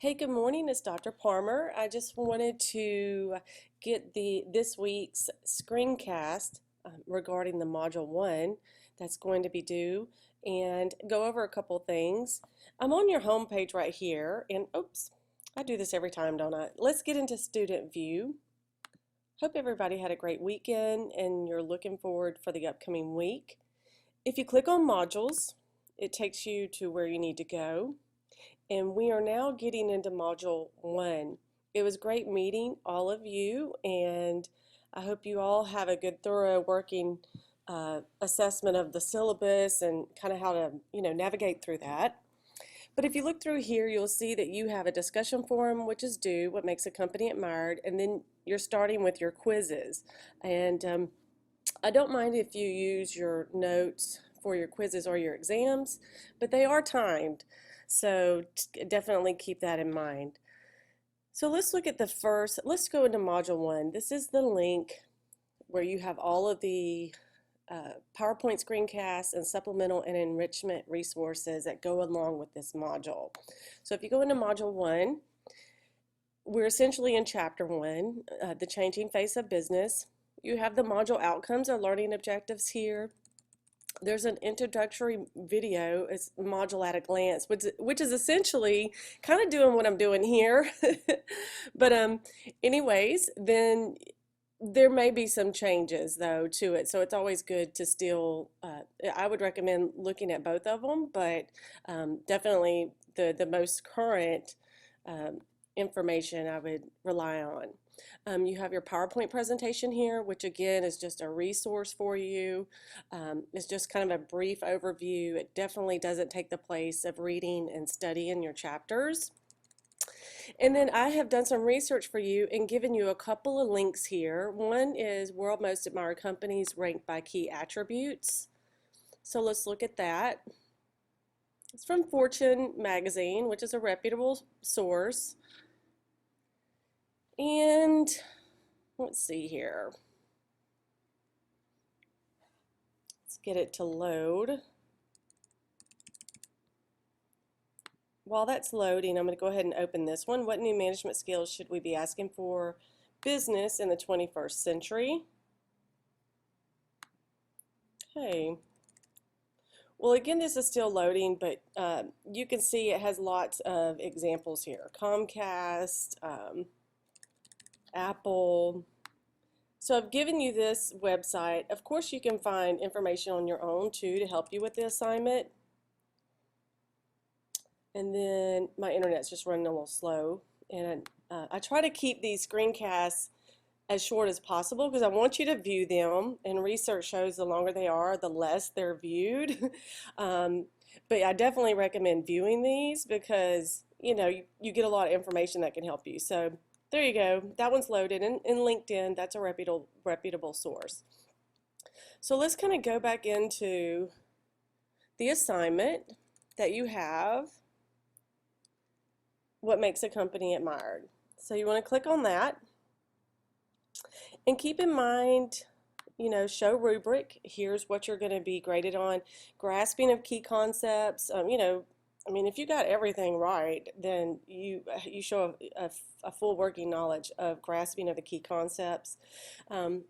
Hey, good morning. It's Dr. Palmer. I just wanted to get this week's screencast regarding the Module 1 that's going to be due and go over a couple things. I'm on your home page right here, and oops, I do this every time, don't I? Let's get into student view. Hope everybody had a great weekend and you're looking forward for the upcoming week. If you click on modules, it takes you to where you need to go. And we are now getting into Module 1. It was great meeting all of you, and I hope you all have a good, thorough working assessment of the syllabus and kind of how to, navigate through that. But if you look through here, you'll see that you have a discussion forum, which is due, what makes a company admired, and then you're starting with your quizzes. And I don't mind if you use your notes for your quizzes or your exams, but they are timed. So definitely keep that in mind. So let's look at let's go into Module 1. This is the link where you have all of the PowerPoint screencasts and supplemental and enrichment resources that go along with this module. So if you go into Module 1, we're essentially in Chapter 1, the changing face of business. You have the module outcomes or learning objectives here. There's an introductory video, it's module at a glance, which is essentially kind of doing what I'm doing here. But anyways, then there may be some changes though to it, so it's always good to still, I would recommend looking at both of them, but definitely the most current information I would rely on. You have your PowerPoint presentation here, which again is just a resource for you. It's just kind of a brief overview. It definitely doesn't take the place of reading and studying your chapters. And then I have done some research for you and given you a couple of links here. One is World Most Admired Companies ranked by key attributes. So let's look at that. It's from Fortune magazine, which is a reputable source. And let's see here. Let's get it to load. While that's loading, I'm going to go ahead and open this one. What new management skills should we be asking for business in the 21st century? Okay. Well, again, this is still loading, but you can see it has lots of examples here. Comcast, Apple. So I've given you this website. Of course, you can find information on your own too to help you with the assignment. And then my internet's just running a little slow. And I try to keep these screencasts as short as possible because I want you to view them. And research shows the longer they are, the less they're viewed. But I definitely recommend viewing these because, you get a lot of information that can help you. So there you go. That one's loaded in LinkedIn. That's a reputable source. So let's kind of go back into the assignment that you have. What makes a company admired? So you want to click on that. And keep in mind, show rubric. Here's what you're going to be graded on. Grasping of key concepts. If you got everything right, then you show a full working knowledge of grasping of the key concepts.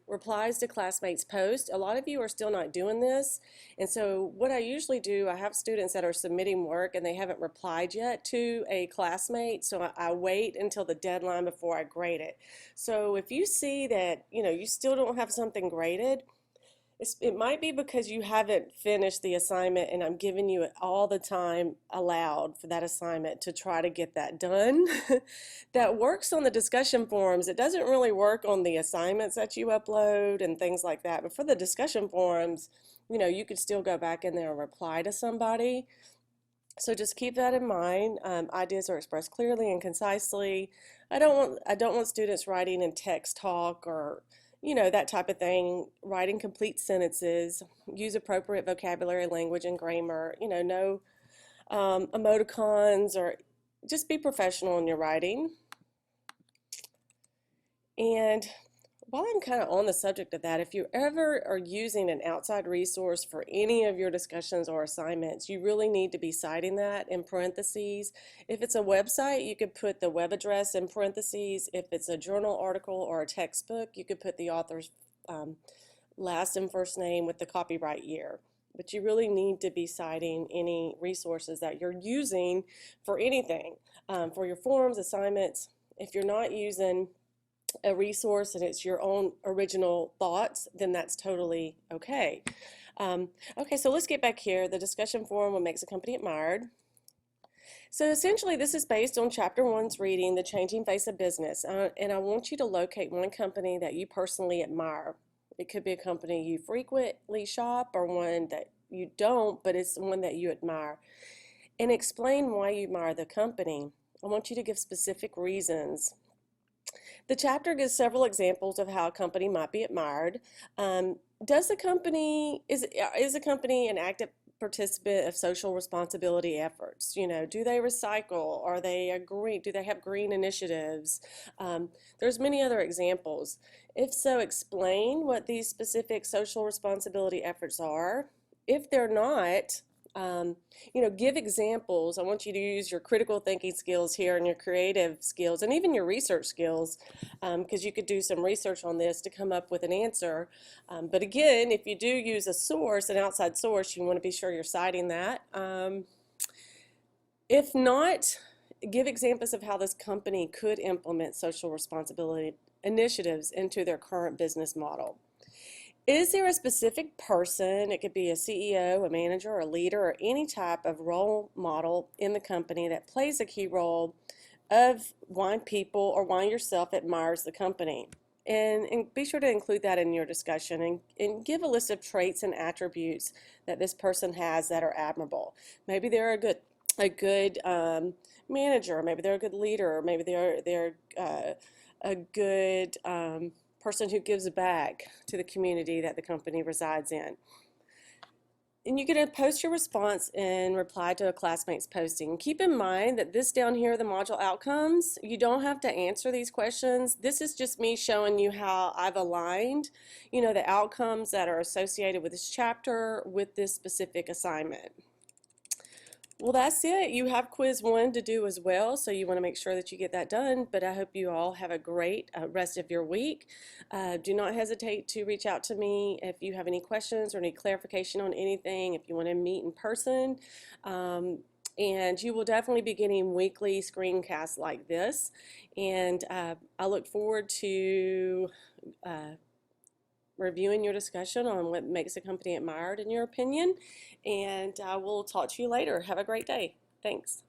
Replies to classmates' posts. A lot of you are still not doing this, and so what I usually do, I have students that are submitting work and they haven't replied yet to a classmate, so I wait until the deadline before I grade it. So if you see that you still don't have something graded, it might be because you haven't finished the assignment and I'm giving you all the time allowed for that assignment to try to get that done. That works on the discussion forums. It doesn't really work on the assignments that you upload and things like that. But for the discussion forums, you could still go back in there and reply to somebody. So just keep that in mind. Ideas are expressed clearly and concisely. I don't want students writing in text talk or that type of thing, writing complete sentences, use appropriate vocabulary, language, and grammar, no emoticons, or just be professional in your writing. And while I'm kind of on the subject of that, if you ever are using an outside resource for any of your discussions or assignments, you really need to be citing that in parentheses. If it's a website, you could put the web address in parentheses. If it's a journal article or a textbook, you could put the author's last and first name with the copyright year. But you really need to be citing any resources that you're using for anything, for your forms, assignments. If you're not using a resource and it's your own original thoughts, then that's totally okay. Okay, so let's get back here. The discussion forum, what makes a company admired. So essentially, this is based on Chapter 1's reading, The Changing Face of Business. And I want you to locate one company that you personally admire. It could be a company you frequently shop or one that you don't, but it's one that you admire. And explain why you admire the company. I want you to give specific reasons. The chapter gives several examples of how a company might be admired. Does the company, is a company an active participant of social responsibility efforts? You know, do they recycle? Are they green? Do they have green initiatives? There's many other examples. If so, explain what these specific social responsibility efforts are. If they're not, you know, give examples. I want you to use your critical thinking skills here and your creative skills and even your research skills, because you could do some research on this to come up with an answer. But again, if you do use a source, an outside source, you want to be sure you're citing that. If not, give examples of how this company could implement social responsibility initiatives into their current business model. Is there a specific person, it could be a CEO, a manager, a leader, or any type of role model in the company that plays a key role of why people or why yourself admires the company? And be sure to include that in your discussion and give a list of traits and attributes that this person has that are admirable. Maybe they're a good manager, maybe they're a good leader, maybe they're a good person who gives back to the community that the company resides in. And you can post your response and reply to a classmate's posting. Keep in mind that this down here, the module outcomes, you don't have to answer these questions. This is just me showing you how I've aligned, you know, the outcomes that are associated with this chapter with this specific assignment. Well, that's it. You have quiz 1 to do as well, so you want to make sure that you get that done. But I hope you all have a great rest of your week. Do not hesitate to reach out to me if you have any questions or need clarification on anything, if you want to meet in person. And you will definitely be getting weekly screencasts like this. And I look forward to reviewing your discussion on what makes a company admired in your opinion, and I will talk to you later. Have a great day. Thanks.